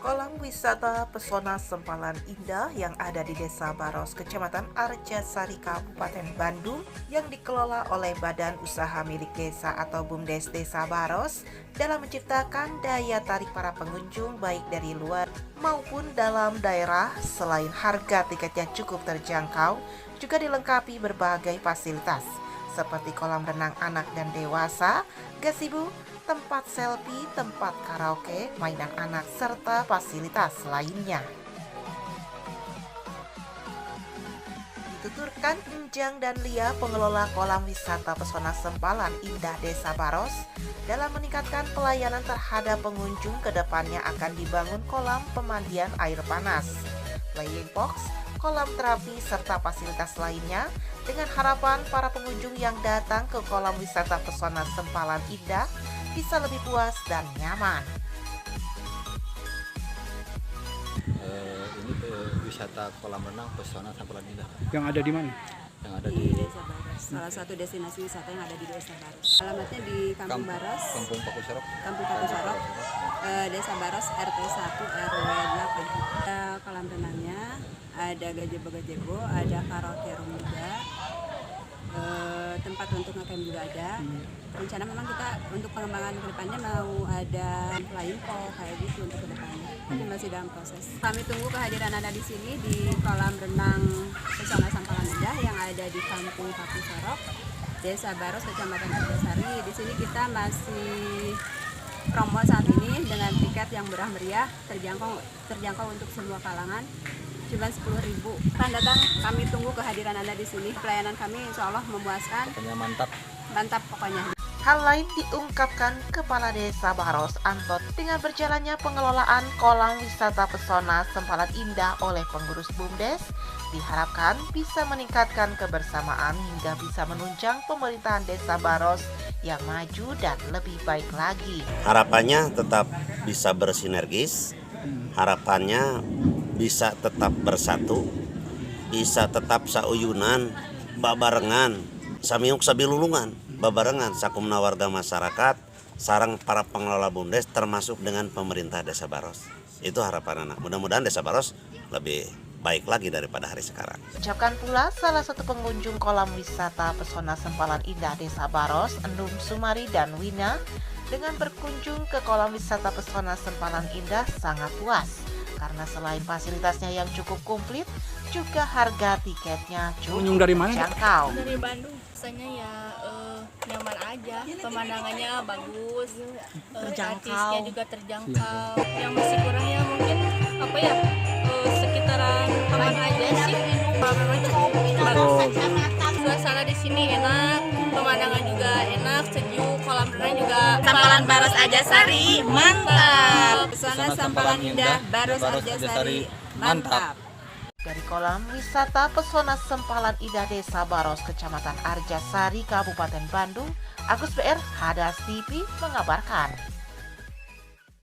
Kolam wisata pesona Sempalan Indah yang ada di Desa Baros, Kecamatan Arjasari, Kabupaten Bandung yang dikelola oleh Badan Usaha Milik Desa atau BUMDes Desa Baros dalam menciptakan daya tarik para pengunjung baik dari luar maupun dalam daerah. Selain harga tiketnya cukup terjangkau, juga dilengkapi berbagai fasilitas seperti kolam renang anak dan dewasa, gazebo, tempat selfie, tempat karaoke, mainan anak, serta fasilitas lainnya. Dituturkan Enjang dan Lia, pengelola kolam wisata pesona Sempalan Indah Desa Baros, dalam meningkatkan pelayanan terhadap pengunjung, kedepannya akan dibangun kolam pemandian air panas, playing box, kolam terapi, serta fasilitas lainnya dengan harapan para pengunjung yang datang ke kolam wisata pesona Sempalan Indah bisa lebih puas dan nyaman. Ini wisata kolam renang pesona Sempalan Indah. Yang ada di mana? Yang ada di Desa Baros, salah satu destinasi wisata yang ada di Desa Baros. Alamatnya di Kampung Baros, Kampung Pakusorok, Desa Baros, RT 1 RW 8. Ada kolam renangnya, ada gazebo, ada karaoke room juga, tempat untuk ngecamp juga ada. Rencana memang kita untuk pengembangan kedepannya mau ada flying pole kayak gitu untuk kedepannya. Tapi masih dalam proses. Kami tunggu kehadiran Anda di sini di kolam renang pesona Sempalan Indah yang ada di Kampung Pakusorok, Desa Baros, Kecamatan Arjasari. Di sini kita masih promo saat ini dengan tiket yang murah meriah, terjangkau untuk semua kalangan. Cuma 10.000. Kan datang, kami tunggu kehadiran Anda di sini. Pelayanan kami insya Allah memuaskan. pokoknya mantap. Mantap pokoknya. Hal lain diungkapkan Kepala Desa Baros Anton dengan berjalannya pengelolaan kolam wisata pesona Sempalan Indah oleh pengurus BUMDes diharapkan bisa meningkatkan kebersamaan hingga bisa menunjang pemerintahan Desa Baros yang maju dan lebih baik lagi. Harapannya tetap bisa bersinergis, harapannya bisa tetap bersatu, bisa tetap sauyunan, babarengan, samiuk sabilulungan, babarengan sakumna warga masyarakat, sarang para pengelola BUMDes termasuk dengan pemerintah Desa Baros. Itu harapan anak. Mudah-mudahan Desa Baros lebih baik lagi daripada hari sekarang. Ucapkan pula salah satu pengunjung kolam wisata pesona Sempalan Indah Desa Baros, Endum Sumari dan Wina, dengan berkunjung ke kolam wisata pesona Sempalan Indah sangat puas. Karena selain fasilitasnya yang cukup komplit, juga harga tiketnya cukup dari mana? terjangkau. Dari Bandung, rasanya ya nyaman aja, pemandangannya bagus, gratisnya juga terjangkau. Yang masih kurang ya mungkin apa ya, sekitaran taman aja sih. Memang cukup bagus. Suasana di sini enak, pemandangan juga enak, sejuk, kolam renang juga. Sempalan Baros Arjasari, mantap. Pesona Sempalan Indah Baros Arjasari, mantap. Dari kolam wisata pesona Sempalan Indah Desa Baros, Kecamatan Arjasari, Kabupaten Bandung, Agus BR, Hadas TV mengabarkan.